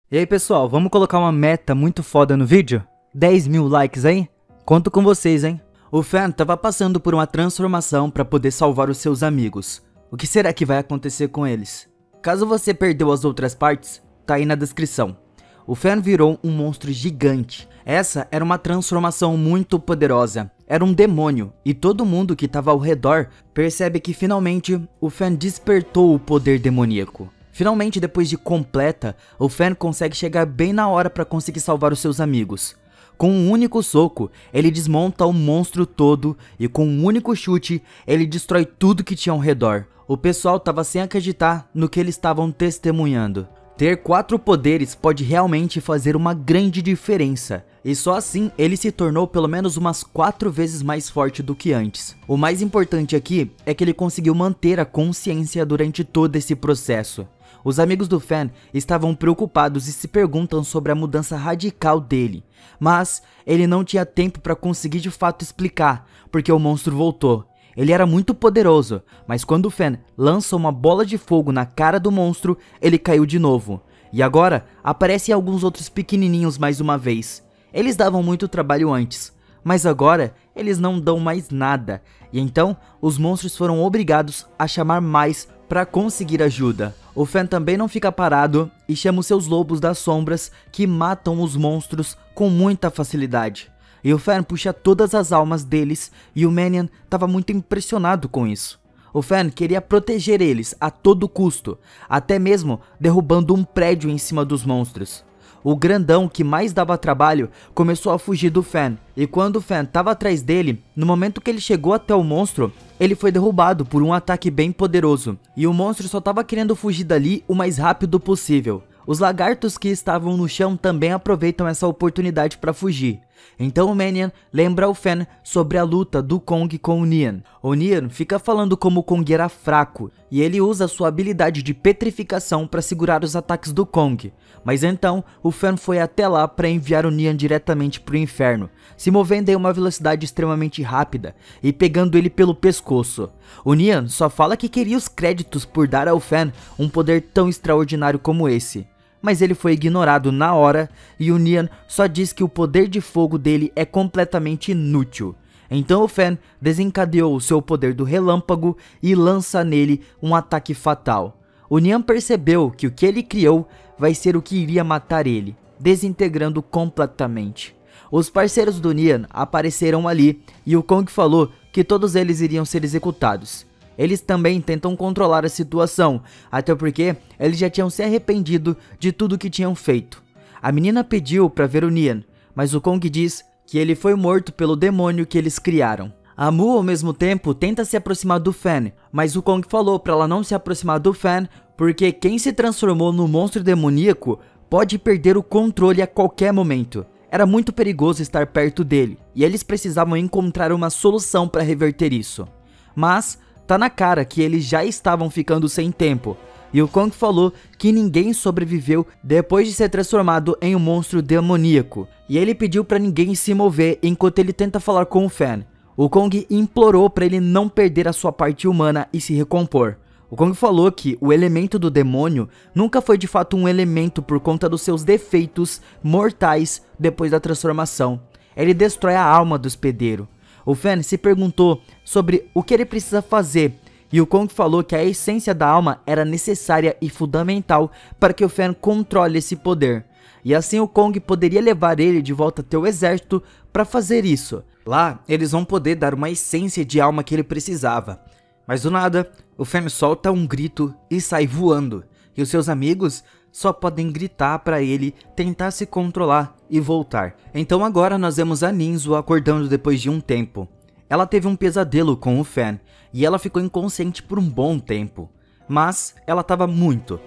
E aí pessoal, vamos colocar uma meta muito foda no vídeo? 10 mil likes aí? Conto com vocês, hein? O Fan tava passando por uma transformação para poder salvar os seus amigos. O que será que vai acontecer com eles? Caso você perdeu as outras partes, tá aí na descrição. O Fan virou um monstro gigante. Essa era uma transformação muito poderosa. Era um demônio, e todo mundo que estava ao redor percebe que finalmente o Fan despertou o poder demoníaco. Finalmente, depois de completa, o Fan consegue chegar bem na hora para conseguir salvar os seus amigos. Com um único soco, ele desmonta o monstro todo e com um único chute, ele destrói tudo que tinha ao redor. O pessoal estava sem acreditar no que eles estavam testemunhando. Ter 4 poderes pode realmente fazer uma grande diferença, e só assim ele se tornou pelo menos umas 4 vezes mais forte do que antes. O mais importante aqui é que ele conseguiu manter a consciência durante todo esse processo. Os amigos do Fan estavam preocupados e se perguntam sobre a mudança radical dele, mas ele não tinha tempo para conseguir de fato explicar, porque o monstro voltou. Ele era muito poderoso, mas quando o Fan lança uma bola de fogo na cara do monstro, ele caiu de novo. E agora, aparecem alguns outros pequenininhos mais uma vez. Eles davam muito trabalho antes, mas agora eles não dão mais nada. E então, os monstros foram obrigados a chamar mais para conseguir ajuda. O Fan também não fica parado e chama os seus lobos das sombras que matam os monstros com muita facilidade. E o Fan puxa todas as almas deles e o Manion estava muito impressionado com isso. O Fan queria proteger eles a todo custo, até mesmo derrubando um prédio em cima dos monstros. O grandão que mais dava trabalho começou a fugir do Fan, e quando o Fan estava atrás dele, no momento que ele chegou até o monstro, ele foi derrubado por um ataque bem poderoso, e o monstro só estava querendo fugir dali o mais rápido possível. Os lagartos que estavam no chão também aproveitam essa oportunidade para fugir. Então o Manion lembra o Fan sobre a luta do Kong com o Nian. O Nian fica falando como o Kong era fraco, e ele usa sua habilidade de petrificação para segurar os ataques do Kong. Mas então o Fan foi até lá para enviar o Nian diretamente para o inferno, se movendo em uma velocidade extremamente rápida e pegando ele pelo pescoço. O Nian só fala que queria os créditos por dar ao Fan um poder tão extraordinário como esse. Mas ele foi ignorado na hora e o Nian só diz que o poder de fogo dele é completamente inútil. Então o Fan desencadeou o seu poder do relâmpago e lança nele um ataque fatal. O Nian percebeu que o que ele criou vai ser o que iria matar ele, desintegrando completamente. Os parceiros do Nian apareceram ali e o Kong falou que todos eles iriam ser executados. Eles também tentam controlar a situação, até porque eles já tinham se arrependido de tudo que tinham feito. A menina pediu para ver o Nian, mas o Kong diz que ele foi morto pelo demônio que eles criaram. A Mu, ao mesmo tempo, tenta se aproximar do Fan, mas o Kong falou para ela não se aproximar do Fan, porque quem se transformou no monstro demoníaco pode perder o controle a qualquer momento. Era muito perigoso estar perto dele, e eles precisavam encontrar uma solução para reverter isso. Mas tá na cara que eles já estavam ficando sem tempo, e o Kong falou que ninguém sobreviveu depois de ser transformado em um monstro demoníaco, e ele pediu para ninguém se mover enquanto ele tenta falar com o Fan. O Kong implorou para ele não perder a sua parte humana e se recompor. O Kong falou que o elemento do demônio nunca foi de fato um elemento por conta dos seus defeitos mortais depois da transformação. Ele destrói a alma do hospedeiro. O Fan se perguntou sobre o que ele precisa fazer, e o Kong falou que a essência da alma era necessária e fundamental para que o Fan controle esse poder. E assim o Kong poderia levar ele de volta até o exército para fazer isso. Lá, eles vão poder dar uma essência de alma que ele precisava. Mas do nada, o Fan solta um grito e sai voando, e os seus amigos só podem gritar para ele tentar se controlar e voltar. Então agora nós vemos a Ninzo acordando depois de um tempo. Ela teve um pesadelo com o Fan e ela ficou inconsciente por um bom tempo. Mas ela estava muito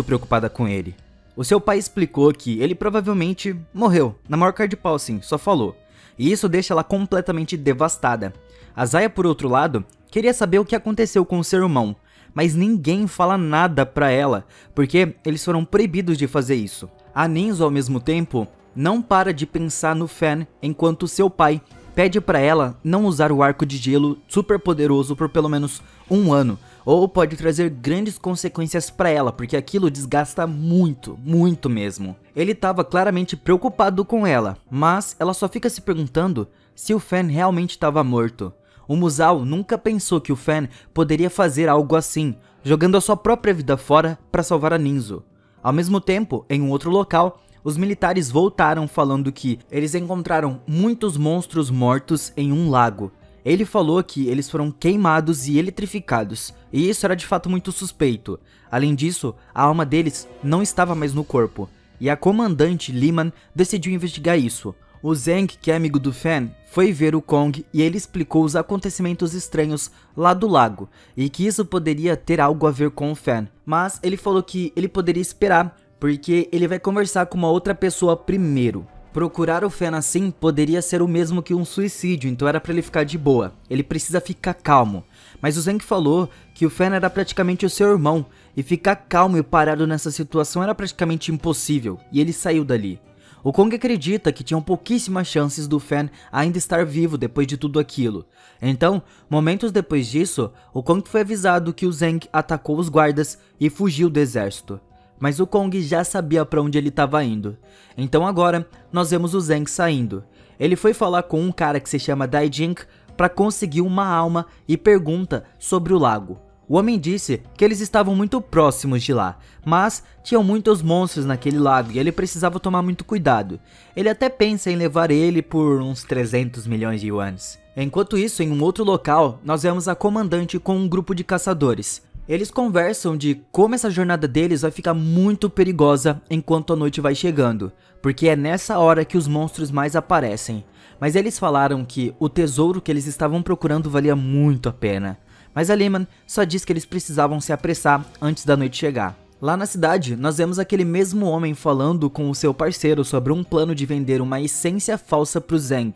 preocupada com ele. O seu pai explicou que ele provavelmente morreu, na maior cara de pau sim, só falou. E isso deixa ela completamente devastada. A Zaya, por outro lado, queria saber o que aconteceu com o seu irmão, mas ninguém fala nada pra ela, porque eles foram proibidos de fazer isso. A Ninzo, ao mesmo tempo, não para de pensar no Fan enquanto seu pai pede pra ela não usar o arco de gelo super poderoso por pelo menos um ano, ou pode trazer grandes consequências pra ela, porque aquilo desgasta muito, muito mesmo. Ele tava claramente preocupado com ela, mas ela só fica se perguntando se o Fan realmente estava morto. O Musou nunca pensou que o Fan poderia fazer algo assim, jogando a sua própria vida fora para salvar a Ninzo. Ao mesmo tempo, em um outro local, os militares voltaram falando que eles encontraram muitos monstros mortos em um lago. Ele falou que eles foram queimados e eletrificados, e isso era de fato muito suspeito. Além disso, a alma deles não estava mais no corpo, e a comandante Lehman decidiu investigar isso. O Zeng, que é amigo do Fan, foi ver o Kong e ele explicou os acontecimentos estranhos lá do lago, e que isso poderia ter algo a ver com o Fan. Mas ele falou que ele poderia esperar, porque ele vai conversar com uma outra pessoa primeiro. Procurar o Fan assim poderia ser o mesmo que um suicídio, então era pra ele ficar de boa. Ele precisa ficar calmo. Mas o Zeng falou que o Fan era praticamente o seu irmão, e ficar calmo e parado nessa situação era praticamente impossível, e ele saiu dali. O Kong acredita que tinham pouquíssimas chances do Fan ainda estar vivo depois de tudo aquilo. Então, momentos depois disso, o Kong foi avisado que o Zeng atacou os guardas e fugiu do exército. Mas o Kong já sabia para onde ele estava indo. Então agora, nós vemos o Zeng saindo. Ele foi falar com um cara que se chama Dai Jing para conseguir uma alma e pergunta sobre o lago. O homem disse que eles estavam muito próximos de lá, mas tinham muitos monstros naquele lago e ele precisava tomar muito cuidado. Ele até pensa em levar ele por uns 300 milhões de yuans. Enquanto isso, em um outro local, nós vemos a comandante com um grupo de caçadores. Eles conversam de como essa jornada deles vai ficar muito perigosa enquanto a noite vai chegando, porque é nessa hora que os monstros mais aparecem. Mas eles falaram que o tesouro que eles estavam procurando valia muito a pena. Mas a Lehman só diz que eles precisavam se apressar antes da noite chegar. Lá na cidade, nós vemos aquele mesmo homem falando com o seu parceiro sobre um plano de vender uma essência falsa pro Zeng.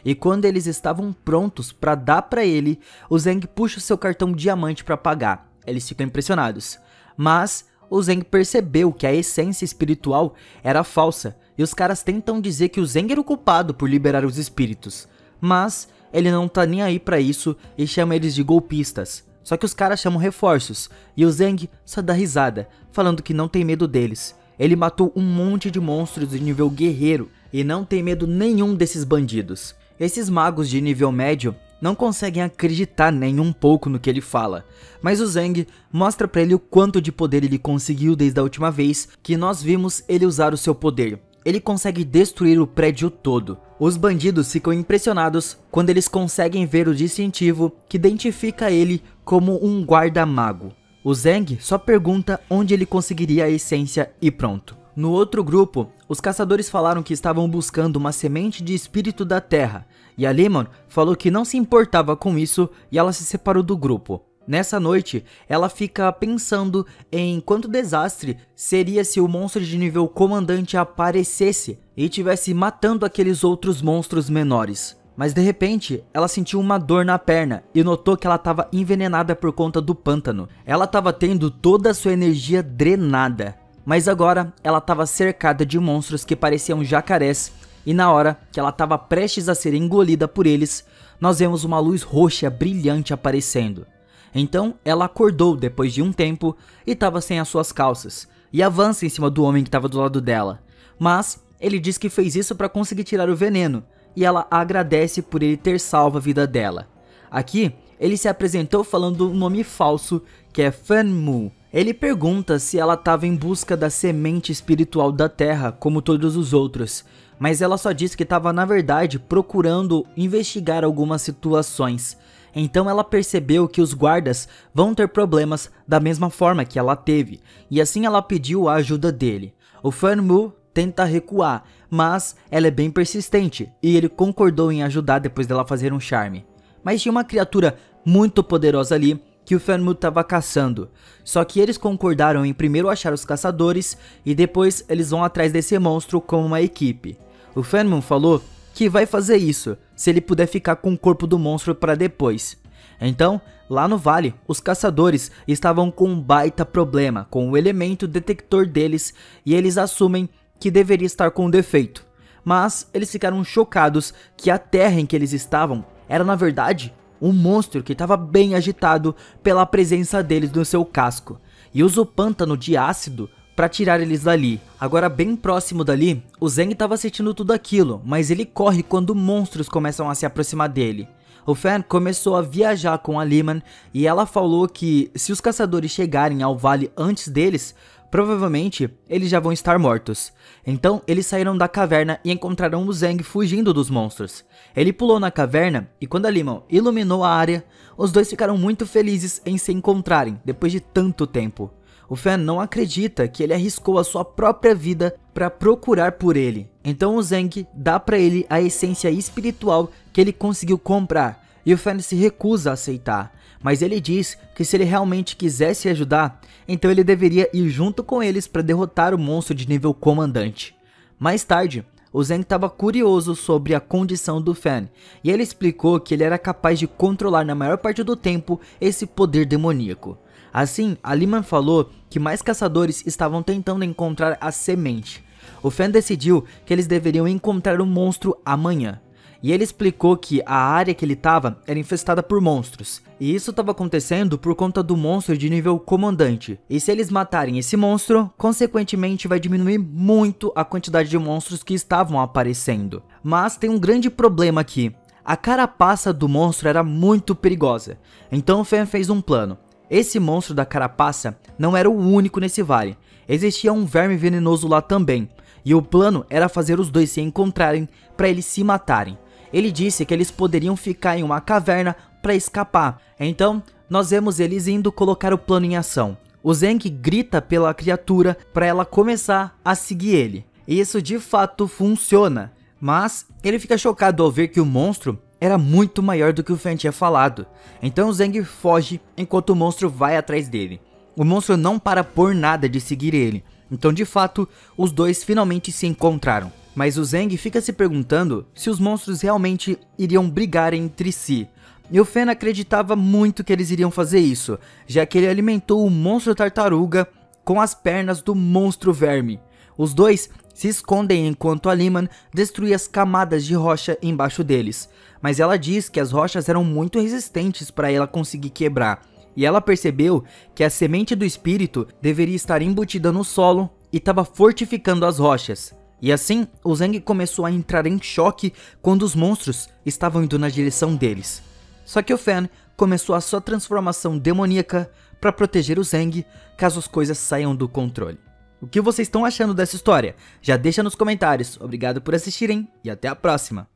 E quando eles estavam prontos para dar para ele, o Zeng puxa o seu cartão diamante para pagar. Eles ficam impressionados. Mas o Zeng percebeu que a essência espiritual era falsa, e os caras tentam dizer que o Zeng era o culpado por liberar os espíritos. Mas ele não tá nem aí pra isso e chama eles de golpistas. Só que os caras chamam reforços, e o Zeng só dá risada, falando que não tem medo deles. Ele matou um monte de monstros de nível guerreiro e não tem medo nenhum desses bandidos. Esses magos de nível médio não conseguem acreditar nem um pouco no que ele fala, mas o Zeng mostra pra ele o quanto de poder ele conseguiu desde a última vez que nós vimos ele usar o seu poder. Ele consegue destruir o prédio todo. Os bandidos ficam impressionados quando eles conseguem ver o distintivo que identifica ele como um guarda-mago. O Zeng só pergunta onde ele conseguiria a essência e pronto. No outro grupo, os caçadores falaram que estavam buscando uma semente de espírito da terra, e a Lehman falou que não se importava com isso e ela se separou do grupo. Nessa noite, ela fica pensando em quanto desastre seria se o monstro de nível comandante aparecesse e estivesse matando aqueles outros monstros menores. Mas de repente, ela sentiu uma dor na perna e notou que ela estava envenenada por conta do pântano. Ela estava tendo toda a sua energia drenada. Mas agora, ela estava cercada de monstros que pareciam jacarés, e na hora que ela estava prestes a ser engolida por eles, nós vemos uma luz roxa brilhante aparecendo. Então ela acordou depois de um tempo e estava sem as suas calças, e avança em cima do homem que estava do lado dela. Mas ele diz que fez isso para conseguir tirar o veneno, e ela agradece por ele ter salvo a vida dela. Aqui, ele se apresentou falando um nome falso, que é Fan Mu. Ele pergunta se ela estava em busca da semente espiritual da terra, como todos os outros, mas ela só disse que estava na verdade procurando investigar algumas situações. Então ela percebeu que os guardas vão ter problemas da mesma forma que ela teve, e assim ela pediu a ajuda dele. O Fan Mu tenta recuar, mas ela é bem persistente, e ele concordou em ajudar depois dela fazer um charme. Mas tinha uma criatura muito poderosa ali que o Fan Mu estava caçando, só que eles concordaram em primeiro achar os caçadores e depois eles vão atrás desse monstro como uma equipe. O Fan Mu falou que vai fazer isso se ele puder ficar com o corpo do monstro para depois. Então, lá no vale, os caçadores estavam com um baita problema com o elemento detector deles e eles assumem que deveria estar com defeito. mas eles ficaram chocados que a terra em que eles estavam era na verdade um monstro que estava bem agitado pela presença deles no seu casco, e usa o pântano de ácido para tirar eles dali. Agora, bem próximo dali, o Zeng estava assistindo tudo aquilo, mas ele corre quando monstros começam a se aproximar dele. O Fan começou a viajar com a Leman e ela falou que se os caçadores chegarem ao vale antes deles, provavelmente eles já vão estar mortos. Então eles saíram da caverna e encontraram o Zeng fugindo dos monstros. Ele pulou na caverna e quando a Leman iluminou a área, os dois ficaram muito felizes em se encontrarem depois de tanto tempo. O Fan não acredita que ele arriscou a sua própria vida para procurar por ele. Então o Zeng dá para ele a essência espiritual que ele conseguiu comprar e o Fan se recusa a aceitar. Mas ele diz que se ele realmente quisesse ajudar, então ele deveria ir junto com eles para derrotar o monstro de nível comandante. Mais tarde, o Zeng estava curioso sobre a condição do Fan e ele explicou que ele era capaz de controlar na maior parte do tempo esse poder demoníaco. Assim, a Leman falou que mais caçadores estavam tentando encontrar a semente. O Fan decidiu que eles deveriam encontrar o monstro amanhã. E ele explicou que a área que ele estava era infestada por monstros. E isso estava acontecendo por conta do monstro de nível comandante. E se eles matarem esse monstro, consequentemente vai diminuir muito a quantidade de monstros que estavam aparecendo. Mas tem um grande problema aqui. A carapaça do monstro era muito perigosa. Então o Fan fez um plano. Esse monstro da carapaça não era o único nesse vale. Existia um verme venenoso lá também. E o plano era fazer os dois se encontrarem para eles se matarem. Ele disse que eles poderiam ficar em uma caverna para escapar. Então, nós vemos eles indo colocar o plano em ação. O Zeng grita pela criatura para ela começar a seguir ele. E isso de fato funciona. Mas ele fica chocado ao ver que o monstro era muito maior do que o Fan tinha falado. Então o Zeng foge enquanto o monstro vai atrás dele. O monstro não para por nada de seguir ele. Então de fato, os dois finalmente se encontraram. Mas o Zeng fica se perguntando se os monstros realmente iriam brigar entre si. E o Fan acreditava muito que eles iriam fazer isso, já que ele alimentou o monstro tartaruga com as pernas do monstro verme. Os dois se escondem enquanto a Leman destrui as camadas de rocha embaixo deles. Mas ela diz que as rochas eram muito resistentes para ela conseguir quebrar. E ela percebeu que a semente do espírito deveria estar embutida no solo e estava fortificando as rochas. E assim, o Zeng começou a entrar em choque quando os monstros estavam indo na direção deles. Só que o Fan começou a sua transformação demoníaca para proteger o Zeng caso as coisas saiam do controle. O que vocês estão achando dessa história? Já deixa nos comentários. Obrigado por assistirem e até a próxima!